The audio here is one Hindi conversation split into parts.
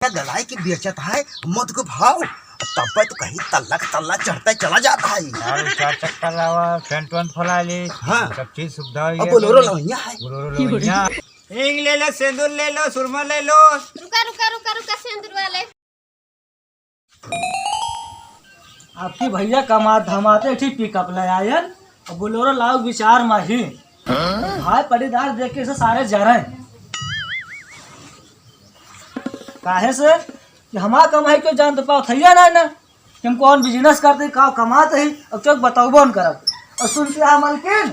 गलाई की बेचत है मत को भाव तब पे तो कहीं तल्ला चढ़ता चला जाता है यार। चार चक्कर लावा फ्रंट वन खोला ले। हाँ सब चीज सुविधा हुई अब है। बोलोरो लवैया है बोलोरो लवैया। हींग ले लो, सिंदूर ले लो, सुरमा ले लो। रुका रुका रुका रुका सिंदूर वाले। आपकी भैया कमात धमाते ठीक पिकअप ले आयन और बोलोरो लाओ विचार माही भाई परिदार देख के से सारे जरे काहे से कि हमार कमाई क्यों जान तो पाओ थैया ना कि हम कौन बिजनेस करते का कमाते ही अब चौक बताओ न करब और सुनते हैं मालकिन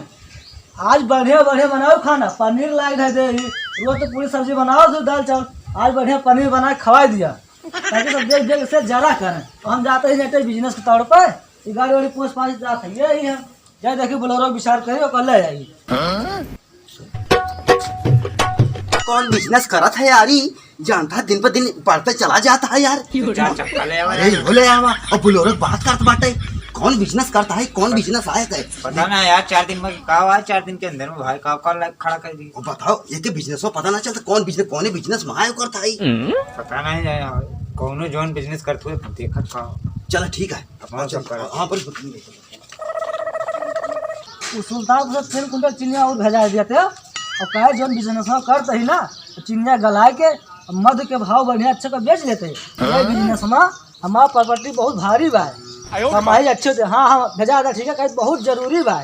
आज बढ़िया बढ़िया बनाओ खाना पनीर लाइक है दे रोज तो पूरी सब्जी बनाओ तो दाल चावल आज बढ़िया पनीर बना के खवा दिया ताकि सब देख देख से जरा करें और हम जाते ही जाते बिजनेस के तौर पर गाड़ी वाड़ी पूछ पाछ जाते यही है जाए देखिए बोलोरो विचार करिए और कल ले जाइए। कौन बिजनेस करत है यारी जानता दिन पर दिन बढ़ते चला जाता है यार। चार चक्कर ले आवा। अरे बोले आवा और बोलोरो बात करत बाटे कौन बिजनेस करता है कौन बिजनेस आया है पता ना यार। 4 दिन में का हुआ, 4 दिन के अंदर में भाई का खड़ा कर दी। बताओ ये बिजनेस हो पता ना चलता कौन बिजनेस माया करता है पता नहीं यार कौनो जोन बिजनेस करते हुए देखत का। चलो ठीक है हाँ पर सुल्तान से फिर कुंटल चिनिया और भेजा दिया थे और कहे जो बिजनेस करते ही ना तो चिनिया गला के मध के भाव बढ़िया अच्छा का बेच लेते बिजनेस में हमारा प्रॉपर्टी बहुत भारी बा कमाई अच्छे थे। हाँ हाँ भेजा था ठीक है कहीं बहुत जरूरी बा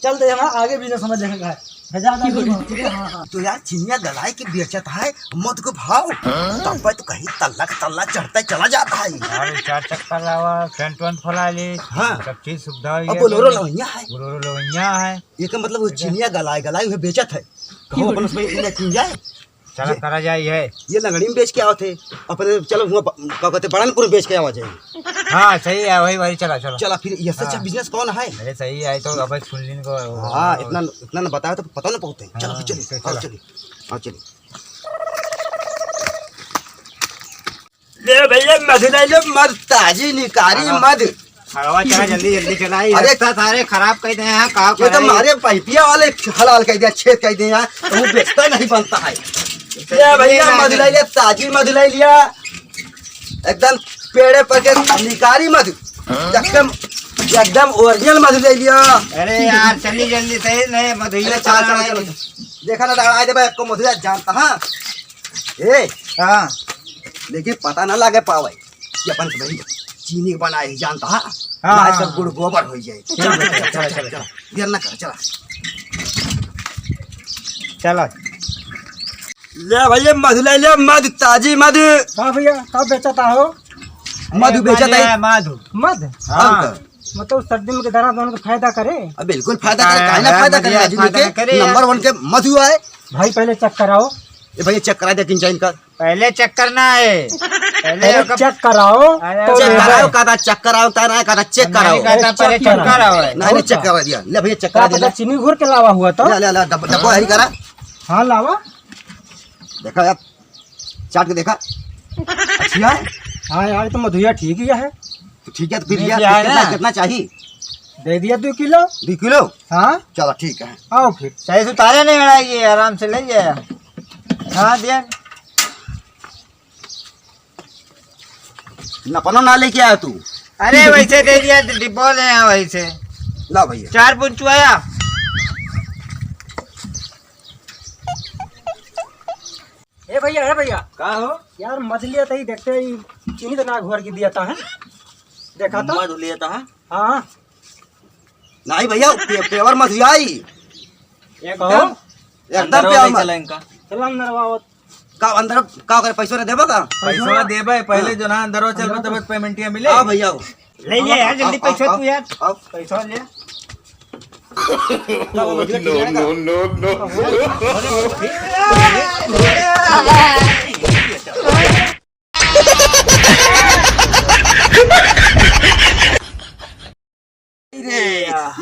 चलते हम आगे बिजनेस में देखेगा भेजा ठीक है। हाँ हाँ तो यार चिनिया गलाई की बेचत है मध को भाव तब पे तो कहीं तल्ला चढ़ता चला जाता है यार। 4 चक्कर लावा फ्रंट वन खोला ले। हाँ सब चीज सुविधा हुई अब है। बोलोरो लवैया है बोलोरो लवैया है। ये का मतलब चिनिया गलाई हुए बेचत है कहो अपन उसमें इन्हें किन जाए चला करा जाए है। ये लंगड़ी में बेच के आओ थे अपने चलो हुआ क्या कहते बड़नपुर बेच के आवा जाए। हाँ सही है वही चला चलो। चला फिर ये सच्चा बिजनेस कौन है। अरे सही है तो अब सुन लीन को। हाँ इतना ना बताया तो पता ना पहुंचते चलो फिर चलिए चलिए हाँ चलिए ले भैया मध ले लो मध ताजी निकारी मध हवा चला जल्दी चला। अरे सारे खराब कर दे हैं का ये तो हमारे पाइपिया वाले हलाल कह दिया छेद कह दिया वो बेचता नहीं बनता है। ये भैया मध ले लिया ताजी मध ले लिया एकदम पेड़े पर के निकारी मध एकदम ओरिजिनल मध ले लिया। अरे यार चली जल्दी सही नहीं मधुया चलो देखा ना आ दे आपको मधुया जानता हाँ ए हाँ लेकिन पता ना लगे पावे कि अपन भाई चीनी बनाए ही जानता हाँ हाँ सब गुड़ गोबर हो जाए। चल देर ना कर चला चलो ले भैया मध ले लिया मध ताजी मध। हाँ भैया कब बेचता हो मधु बेचत है मधु मध हाँ मतलब सर्दी में दाना दोनों को फायदा करे बिल्कुल फायदा करे काहे ना फायदा करे राजनीति के नंबर 1 के मधु है भाई पहले चेक कराओ। ये भैया चेक करा दे किन चाहिए का पहले चेक करना है। पहले चेक कराओ तो चेक कराओ का चेक कराओ ता का चेक कराओ पहले चेक कराओ। नहीं चेक करा दिया ले भैया चेक करा दे चीनी घूर के लावा हुआ तो ले डब्बा हरी करा हाँ लावा देखा यार चाट के देखा अच्छा है। हाँ यार तो मधुया ठीक ही है तो ठीक है तो फिर ठीक यार है ना? कितना चाहिए दे दिया 2 किलो 2 किलो हाँ चलो ठीक है आओ फिर सही से तारे नहीं लड़ाइए आराम से ले जाए। हाँ दिया नपनो ना लेके आया तू। अरे वैसे दे दिया डिब्बो ले आया वैसे ला भैया 4 पुंचू आया। ए भैया का हो यार मछली तो ही देखते ही चीनी तो ना घोर के दिया था है देखा तो मधु लिया था हाँ नहीं भैया पेवर मत आई एकदम एकदम पेवर मत चल अंदर आओ का अंदर का करे पैसा रे देबो का पैसा देबे पहले जो ना अंदर चल तब पेमेंटिया मिले। हां भैया ले ले यार जल्दी पैसा तू यार आओ पैसा ले।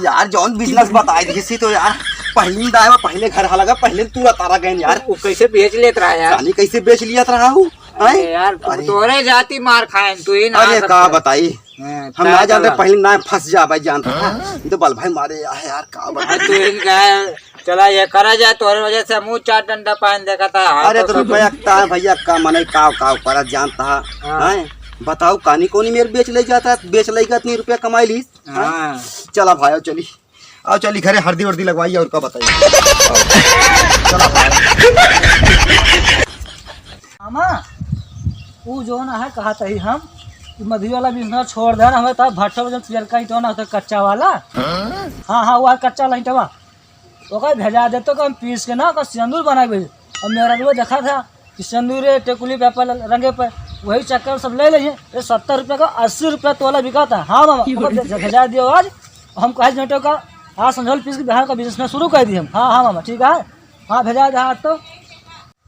यार जॉन बिजनेस बताई दी तो यार पहली दाए पहले घर लगा पहले तू तारा गए यार वो कैसे बेच लेत रहा यार। पानी कैसे बेच लिया रहा हूँ यार तोरे जाती मार खाए तू ही ना। अरे का बताई हम ना जानते पहले ना फंस जा भाई जानता ये तो बल भाई मारे यार का बताई तू चला ये करा जाए तोहरे वजह से मुँह 4 डंडा पान देखा था। अरे तो रुपया का है भैया का मने काव काव पर जानता है बताओ कानी कोनी मेरे बेच ले जाता बेच लेगा इतनी रुपया कमाई ली। हाँ चला भाई आओ चली आओ चली घरे हल्दी वर्दी लगवाइए और का बताइए। चला भाई मामा वो जो ना है कहा ही हम कि मधु वाला बिजनेस छोड़ दे हमें तो भट्टा में पियर का ईंटवा ना होता कच्चा वाला। हाँ हाँ वो कच्चा वाला ईंटवा ओका भेजा दे तो हम पीस के ना सिंदूर बना भेज। और मेरा जो देखा था कि सिंदूर टेकुली पेपर रंगे पे वही चक्कर सब ले लिए। ये 70 रुपये का 80 रुपया तोला बिका था। हाँ मामा भेजा दियो आज हम कहे जटो का हाँ संझोल पीस के बिहार का बिजनेस शुरू कर दिए हम। हाँ हाँ मामा ठीक है हाँ भेजा दे आज तो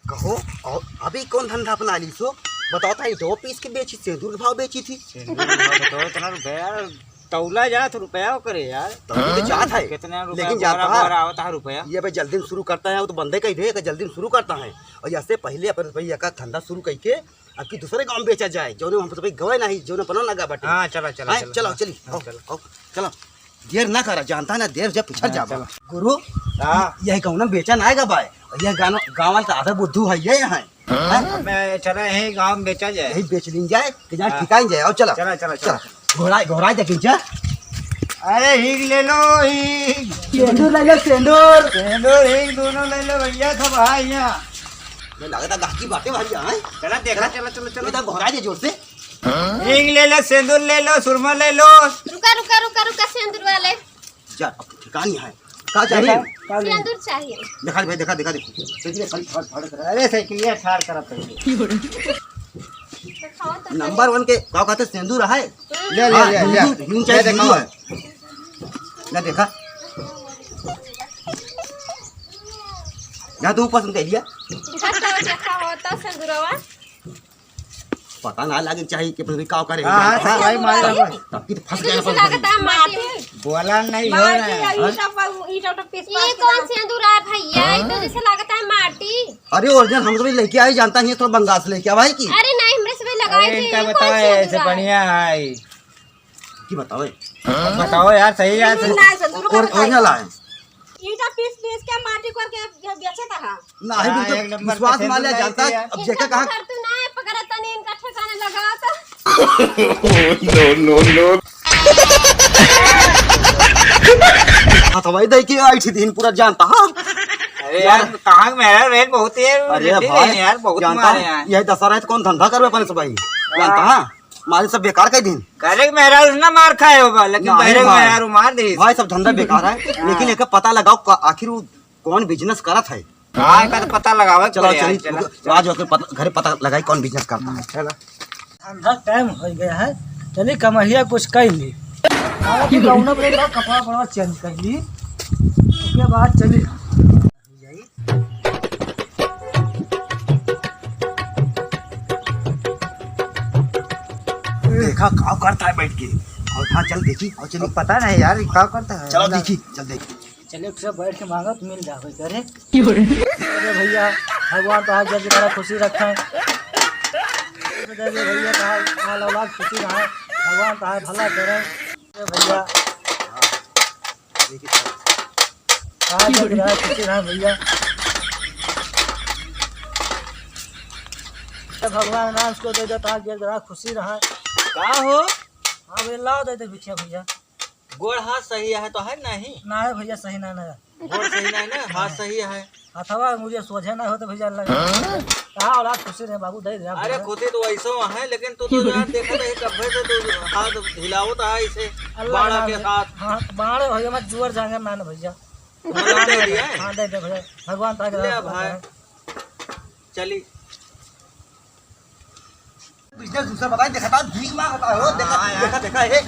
कहो और अभी कौन धंधा अपना ली सो बताओ था 2 पीस के बेची सिंदूर भाव बेची थी। तो इतना रुपया तौला जा तो रुपया करे यार तो जात है कितना रुपया लेकिन जाता है आवता है रुपया। ये भाई जल्दी में शुरू करता है वो तो बंदे का ही रहेगा जल्दी में शुरू करता है। और ऐसे पहले अपन भैया का धंधा शुरू करके अब की दूसरे गांव में बेचा जाए जो हम तो भाई गवाए नहीं जो अपना लगा बटे। हाँ चला चला चलो चलो चली आओ चलो देर ना करा जानता है ना देर जब पिछड़ जा गुरु यही कहूँ ना बेचा ना आएगा भाई यह गाँव वाला आधा बुद्धू है ये यहाँ मैं चला यही गाँव में बेचा जाए यही बेच ली जाए कि जहाँ ठिकाई जाए और चला चला चला चला घोड़ा देखी जा। अरे हीग ले लो हीग सिंदूर ले लो सिंदूर सिंदूर हीग दोनों ले लो भैया सब भाई यहाँ मैं लगता गाकी बातें भाई यहाँ चला देखा चला चलो चलो इधर घोड़ा दे जोर से हीग ले लो सिंदूर ले लो सुरमा ले लो। रुका रुका रुका रुका सिंदूर वाले जा अब ठिकानी है कहाँ चाहिए सिंदूर चाहिए। देखा भाई देखा देखा देखो देखिए खाली फाड़ कर अरे साइकिलिया ठार करा पहले दिखाओ तो नंबर 1 के क्या कहते सिंदूर है ले ले ले ले हिंग चाहिए देखो है ना देखा यहाँ तो पसंद कर लिया दिखाओ तो सिंदूरवा पता ना लगे चाहिए कि फिर का करे हाँ हाँ भाई मार तब की तो फंस गया जैसे लगता है माटी बोला नहीं हो रहा है। ये कौन सिंदूर है भैया ये तो जैसे लगता है माटी। अरे ओरिजिनल हम तो भी लेके आए जानता नहीं थोड़ा बंगाल से लेके आ भाई की अरे नहीं हमरे से लगाए अरे थे इनका ये कौन बताओ सिंदूर ऐसे है? बढ़िया है की बताओ बताओ यार सही यार ओरिजिनल है ईटा पीस पीस के माटी करके बेचे कहा ना ही एक बिल्कुल नंबर विश्वास के मान लिया सिंदूर जानता है है। अब जेका कहा इनका तो ना पकड़ा तनी इनका ठिकाने लगा तो हाँ तो भाई देखिए आई थी दिन पूरा जानता हाँ अरे यार कहाँ मेरा रेट बहुत है अरे रेट भाई यार बहुत जानता मारे यार यही दशहरा है तो कौन धंधा करवे अपने से भाई जानता हाँ मारे सब बेकार का दिन करे मेरा उसने मार खाए होगा लेकिन नहीं पहले भाई। मेरा मार दी भाई सब धंधा बेकार है लेकिन एक पता लगाओ आखिर वो कौन बिजनेस करत है। हाँ का तो पता लगावा चलो यार, चलिए आज होकर घर पता लगाई कौन बिजनेस करता है। चलो ठंडा टाइम हो गया है चलिए कमहिया कुछ कर ली गौना पर कपड़ा वपड़ा चेंज कर ली उसके बाद चली देखा काम करता है बैठ के और हाँ चल देखी और चलिए पता नहीं यार क्या करता है चलो देखी चल देखी चलिए उससे बैठ के मांगा तो मिल जावे करे अरे भैया भगवान तो आज जब जरा खुशी रखे भैया कहा औलाद खुशी रहे भगवान तो भला करे अरे भैया कहा जब रहा खुशी रहे भैया भगवान नाम को दे देता जब जरा खुशी रहा का हो हाँ भैया लाओ दे दे भिक्षा भैया गोड़ हाथ सही है तो है नहीं ना है भैया सही ना ना गोड़ सही नहीं ना हाथ सही है। अथवा मुझे सोझे ना हो तो भैया लगे कहा औलाद खुशी रहे बाबू दे दे आप अरे दे। खुद ही तो ऐसा है लेकिन तू तो यार देखा तो कब्बे से तो हाथ हिलावत है इसे अल्लाह बाड़ा के नाम है। हाथ हाँ बाढ़ भैया मत जुअर जाएंगे ना ना भैया मतलब दे दिया है। हाँ दे दे भैया भगवान ताकि ले भाई चली बिजनेस दूसरा बताए देखा था भीख मांगता हो देखा देखा देखा है ये